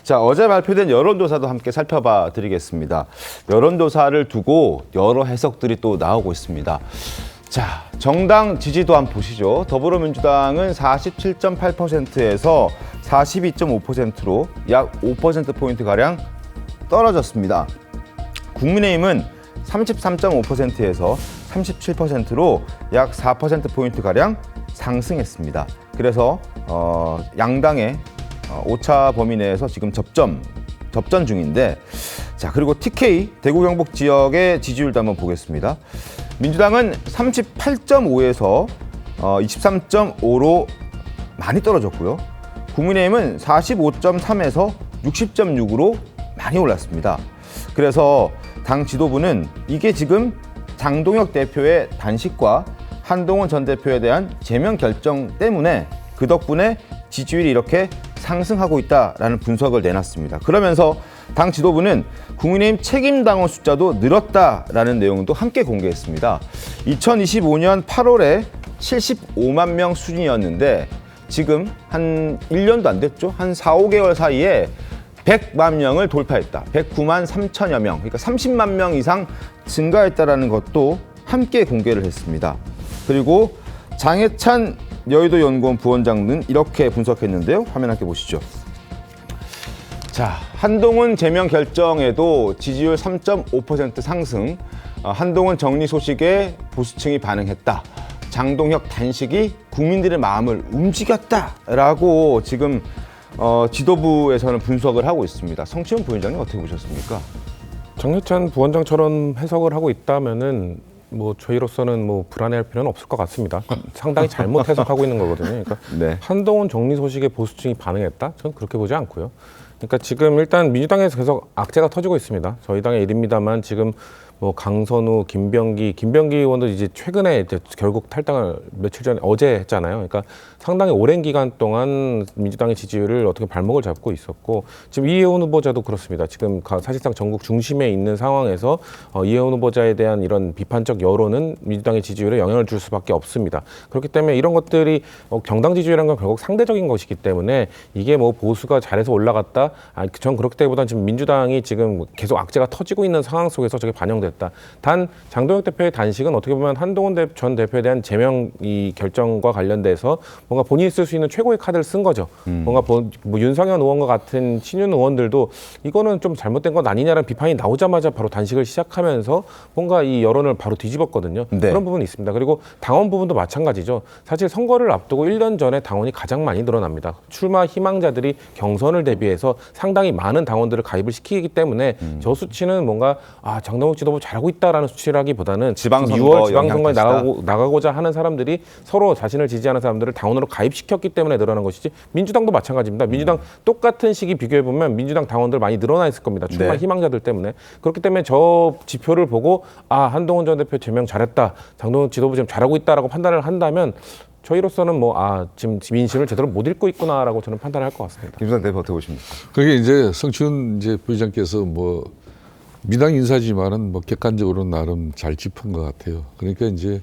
자, 어제 발표된 여론조사도 함께 살펴봐 드리겠습니다. 여론조사를 두고 여러 해석들이 또 나오고 있습니다. 자, 정당 지지도 한번 보시죠. 더불어민주당은 47.8%에서 42.5%로 약 5%포인트가량 떨어졌습니다. 국민의힘은 33.5%에서 37%로 약 4%포인트가량 상승했습니다. 그래서 양당의 오차 범위 내에서 지금 접전 중인데, 자, 그리고 TK 대구 경북 지역의 지지율도 한번 보겠습니다. 민주당은 38.5에서 23.5로 많이 떨어졌고요. 국민의힘은 45.3에서 60.6으로 많이 올랐습니다. 그래서 당 지도부는 이게 지금 장동혁 대표의 단식과 한동훈 전 대표에 대한 제명 결정 때문에 그 덕분에 지지율이 이렇게 상승하고 있다라는 분석을 내놨습니다. 그러면서 당 지도부는 국민의힘 책임당원 숫자도 늘었다라는 내용도 함께 공개했습니다. 2025년 8월에 75만 명 수준이었는데 지금 한 1년도 안 됐죠? 한 4, 5개월 사이에 100만 명을 돌파했다. 109만 3천여 명, 그러니까 30만 명 이상 증가했다라는 것도 함께 공개를 했습니다. 그리고 장해찬 여의도 연구원 부원장은 이렇게 분석했는데요. 화면 함께 보시죠. 자, 한동훈 제명 결정에도 지지율 3.5% 상승, 한동훈 정리 소식에 보수층이 반응했다. 장동혁 단식이 국민들의 마음을 움직였다라고 지금 지도부에서는 분석을 하고 있습니다. 성시훈 부위원장님 어떻게 보셨습니까? 장해찬 부원장처럼 해석을 하고 있다면은 뭐 저희로서는 뭐 불안해할 필요는 없을 것 같습니다. 상당히 잘못 해석하고 있는 거거든요. 그러니까 네. 한동훈 정리 소식에 보수층이 반응했다? 저는 그렇게 보지 않고요. 그러니까 지금 일단 민주당에서 계속 악재가 터지고 있습니다. 저희 당의 일입니다만 지금 뭐 강선우, 김병기 의원도 이제 최근에 이제 결국 탈당을 며칠 전에 어제 했잖아요. 그러니까 상당히 오랜 기간 동안 민주당의 지지율을 어떻게 발목을 잡고 있었고, 지금 이혜원 후보자도 그렇습니다. 지금 사실상 전국 중심에 있는 상황에서 이혜원 후보자에 대한 이런 비판적 여론은 민주당의 지지율에 영향을 줄 수밖에 없습니다. 그렇기 때문에 이런 것들이 정당 지지율이라는 건 결국 상대적인 것이기 때문에 이게 뭐 보수가 잘해서 올라갔다, 전 그렇기 때문에 지금 민주당이 지금 계속 악재가 터지고 있는 상황 속에서 저게 반영됐다. 단 장동혁 대표의 단식은 어떻게 보면 한동훈 전 대표에 대한 제명 이 결정과 관련돼서 뭔가 본인이 쓸 수 있는 최고의 카드를 쓴 거죠. 뭔가 뭐 윤석열 의원과 같은 친윤 의원들도 이거는 좀 잘못된 건 아니냐라는 비판이 나오자마자 바로 단식을 시작하면서 뭔가 이 여론을 바로 뒤집었거든요. 네. 그런 부분이 있습니다. 그리고 당원 부분도 마찬가지죠. 사실 선거를 앞두고 1년 전에 당원이 가장 많이 늘어납니다. 출마 희망자들이 경선을 대비해서 상당히 많은 당원들을 가입을 시키기 때문에 저 수치는 뭔가 장동혁 지도부 잘하고 있다라는 수치라기보다는 지방선거 6월 지방선거에 나가고자 하는 사람들이 서로 자신을 지지하는 사람들을 당원으로 가입시켰기 때문에 늘어난 것이지, 민주당도 마찬가지입니다. 민주당 똑같은 시기 비교해보면 민주당 당원들 많이 늘어나 있을 겁니다. 출마 네. 희망자들 때문에. 그렇기 때문에 저 지표를 보고 한동훈 전 대표 제명 잘했다, 장동혁 지도부 지금 잘하고 있다라고 판단을 한다면 저희로서는 지금 민심을 제대로 못 읽고 있구나라고 저는 판단을 할 것 같습니다. 김수상 대표 어떻게 보십니까? 그게 이제 성춘 부의장께서 민당 인사지만은 객관적으로 나름 잘 짚은 것 같아요. 그러니까 이제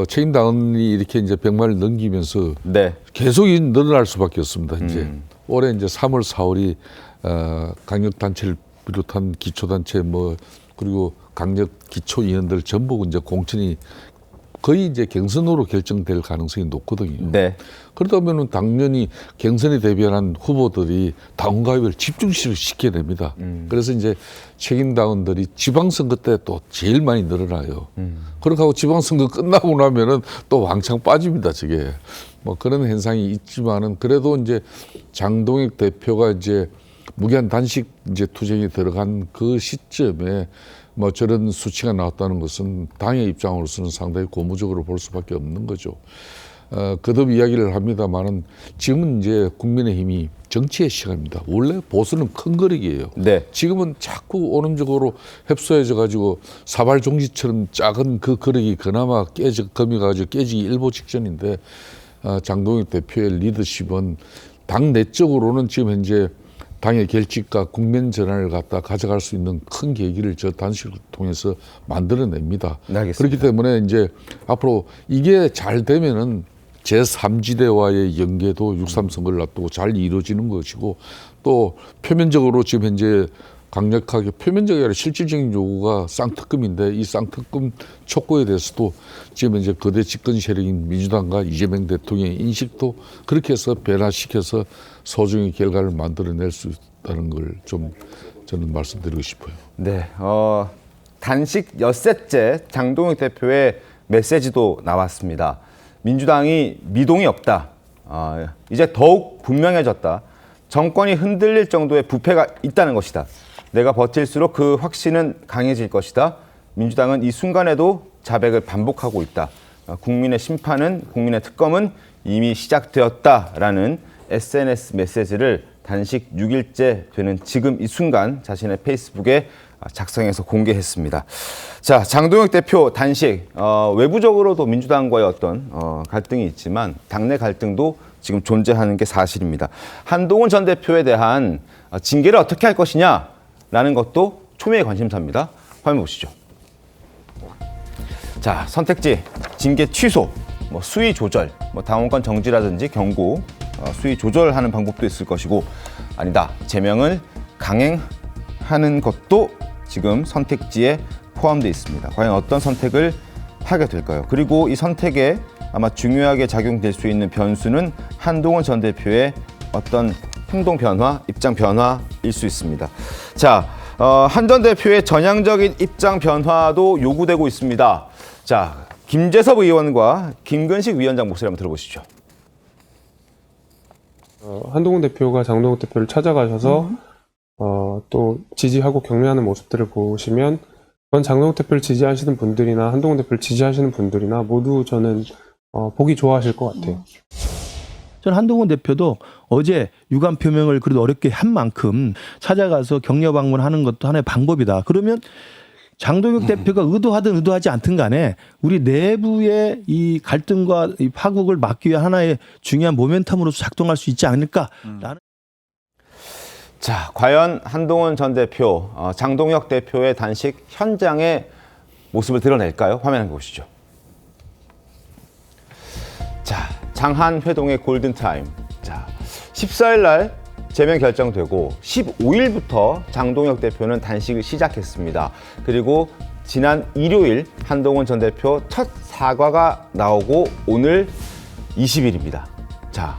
책임당원이 이렇게 이제 100만을 넘기면서 네. 계속 늘어날 수밖에 없습니다. 이제 올해 이제 3월, 4월이 강력단체를 비롯한 기초단체 그리고 강력 기초위원들 전부 이제 공천이 거의 이제 경선으로 결정될 가능성이 높거든요. 네. 그러다 보면 당연히 경선에 대비한 후보들이 당원가입을 집중시켜야 됩니다. 그래서 이제 책임당원들이 지방선거 때 또 제일 많이 늘어나요. 그렇게 하고 지방선거 끝나고 나면은 또 왕창 빠집니다, 저게. 그런 현상이 있지만은 그래도 이제 장동혁 대표가 이제 무기한 단식 이제 투쟁에 들어간 그 시점에 저런 수치가 나왔다는 것은 당의 입장으로서는 상당히 고무적으로 볼 수밖에 없는 거죠. 거듭 이야기를 합니다만은 지금은 이제 국민의힘이 정치의 시간입니다. 원래 보수는 큰 거리기예요. 네. 지금은 자꾸 오른쪽으로 흡수해져 가지고 사발종지처럼 작은 그 거리기 그나마 거미가지고 깨지기 일보 직전인데, 장동혁 대표의 리더십은 당 내적으로는 지금 현재 당의 결집과 국면 전환을 갖다 가져갈 수 있는 큰 계기를 저 단식을 통해서 만들어냅니다. 네, 알겠습니다. 그렇기 때문에 이제 앞으로 이게 잘 되면은 제3지대와의 연계도 6.3 선거를 앞두고 잘 이루어지는 것이고, 또 표면적으로 지금 현재 강력하게 표면적이 아니라 실질적인 요구가 쌍특검인데 이 쌍특검 촉구에 대해서도 지금 이제 거대 집권 세력인 민주당과 이재명 대통령의 인식도 그렇게 해서 변화시켜서 소중히 결과를 만들어낼 수 있다는 걸 좀 저는 말씀드리고 싶어요. 네, 단식 엿새째 장동혁 대표의 메시지도 나왔습니다. 민주당이 미동이 없다. 이제 더욱 분명해졌다. 정권이 흔들릴 정도의 부패가 있다는 것이다. 내가 버틸수록 그 확신은 강해질 것이다. 민주당은 이 순간에도 자백을 반복하고 있다. 국민의 심판은, 국민의 특검은 이미 시작되었다라는 SNS 메시지를 단식 6일째 되는 지금 이 순간 자신의 페이스북에 작성해서 공개했습니다. 자, 장동혁 대표 단식, 외부적으로도 민주당과의 어떤 갈등이 있지만 당내 갈등도 지금 존재하는 게 사실입니다. 한동훈 전 대표에 대한 징계를 어떻게 할 것이냐라는 것도 초미의 관심사입니다. 화면 보시죠. 자, 선택지, 징계 취소, 수위 조절, 당원권 정지라든지 경고, 수위 조절하는 방법도 있을 것이고, 아니다, 제명을 강행하는 것도 지금 선택지에 포함되어 있습니다. 과연 어떤 선택을 하게 될까요? 그리고 이 선택에 아마 중요하게 작용될 수 있는 변수는 한동훈 전 대표의 어떤 행동 변화, 입장 변화일 수 있습니다. 자, 한 전 대표의 전향적인 입장 변화도 요구되고 있습니다. 자, 김재섭 의원과 김근식 위원장 목소리 한번 들어보시죠. 한동훈 대표가 장동혁 대표를 찾아가셔서 또 지지하고 격려하는 모습들을 보시면 전 장동혁 대표를 지지하시는 분들이나 한동훈 대표를 지지하시는 분들이나 모두 저는 보기 좋아하실 것 같아요. 저는 한동훈 대표도 어제 유감 표명을 그래도 어렵게 한 만큼 찾아가서 격려 방문하는 것도 하나의 방법이다. 그러면 장동혁 대표가 의도하든 의도하지 않든 간에 우리 내부의 이 갈등과 이 파국을 막기 위한 하나의 중요한 모멘텀으로서 작동할 수 있지 않을까라는. 자, 과연 한동훈 전 대표, 장동혁 대표의 단식 현장의 모습을 드러낼까요? 화면 한번 보시죠. 자, 장한 회동의 골든타임. 자, 14일 날 제명 결정되고 15일부터 장동혁 대표는 단식을 시작했습니다. 그리고 지난 일요일 한동훈 전 대표 첫 사과가 나오고 오늘 20일입니다. 자,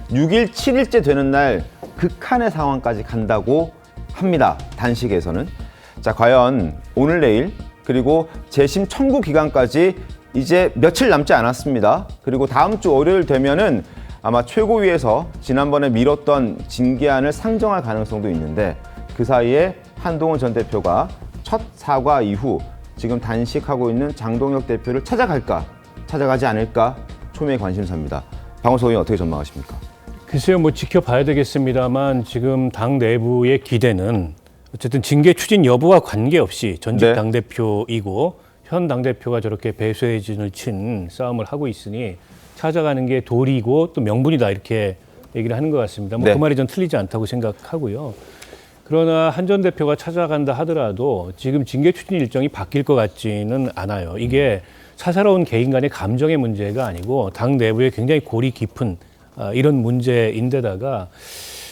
6일, 7일째 되는 날 극한의 상황까지 간다고 합니다. 단식에서는. 자, 과연 오늘 내일 그리고 재심 청구 기간까지 이제 며칠 남지 않았습니다. 그리고 다음 주 월요일 되면은 아마 최고위에서 지난번에 미뤘던 징계안을 상정할 가능성도 있는데 그 사이에 한동훈 전 대표가 첫 사과 이후 지금 단식하고 있는 장동혁 대표를 찾아갈까, 찾아가지 않을까 초미의 관심사입니다. 박원석 의원 어떻게 전망하십니까? 글쎄요, 지켜봐야 되겠습니다만 지금 당 내부의 기대는 어쨌든 징계 추진 여부와 관계없이 전직 네. 당대표이고 현 당대표가 저렇게 배수의 진을 친 싸움을 하고 있으니 찾아가는 게 도리고 또 명분이다 이렇게 얘기를 하는 것 같습니다. 네. 그 말이 전 틀리지 않다고 생각하고요. 그러나 한 전 대표가 찾아간다 하더라도 지금 징계 추진 일정이 바뀔 것 같지는 않아요. 이게 사사로운 개인 간의 감정의 문제가 아니고 당 내부에 굉장히 골이 깊은 이런 문제인데다가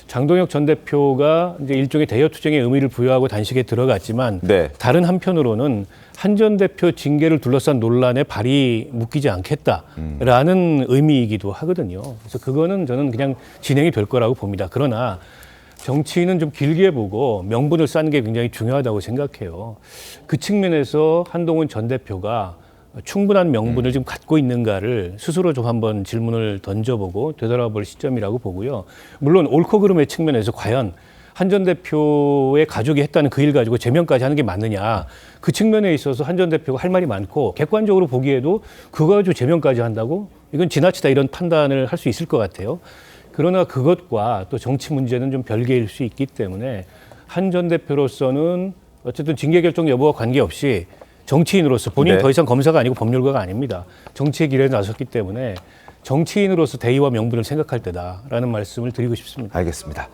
장동혁 전 대표가 이제 일종의 대여 투쟁의 의미를 부여하고 단식에 들어갔지만 네. 다른 한편으로는 한 전 대표 징계를 둘러싼 논란에 발이 묶이지 않겠다라는 의미이기도 하거든요. 그래서 그거는 저는 그냥 진행이 될 거라고 봅니다. 그러나 정치인은 좀 길게 보고 명분을 쌓는 게 굉장히 중요하다고 생각해요. 그 측면에서 한동훈 전 대표가 충분한 명분을 지금 갖고 있는가를 스스로 좀 한번 질문을 던져보고 되돌아볼 시점이라고 보고요. 물론 옳고 그름의 측면에서 과연 한 전 대표의 가족이 했다는 그 일 가지고 제명까지 하는 게 맞느냐. 그 측면에 있어서 한 전 대표가 할 말이 많고 객관적으로 보기에도 그거 가지고 제명까지 한다고? 이건 지나치다 이런 판단을 할 수 있을 것 같아요. 그러나 그것과 또 정치 문제는 좀 별개일 수 있기 때문에 한 전 대표로서는 어쨌든 징계 결정 여부와 관계없이 정치인으로서 본인은 네. 더 이상 검사가 아니고 법률가가 아닙니다. 정치의 길에 나섰기 때문에 정치인으로서 대의와 명분을 생각할 때다라는 말씀을 드리고 싶습니다. 알겠습니다.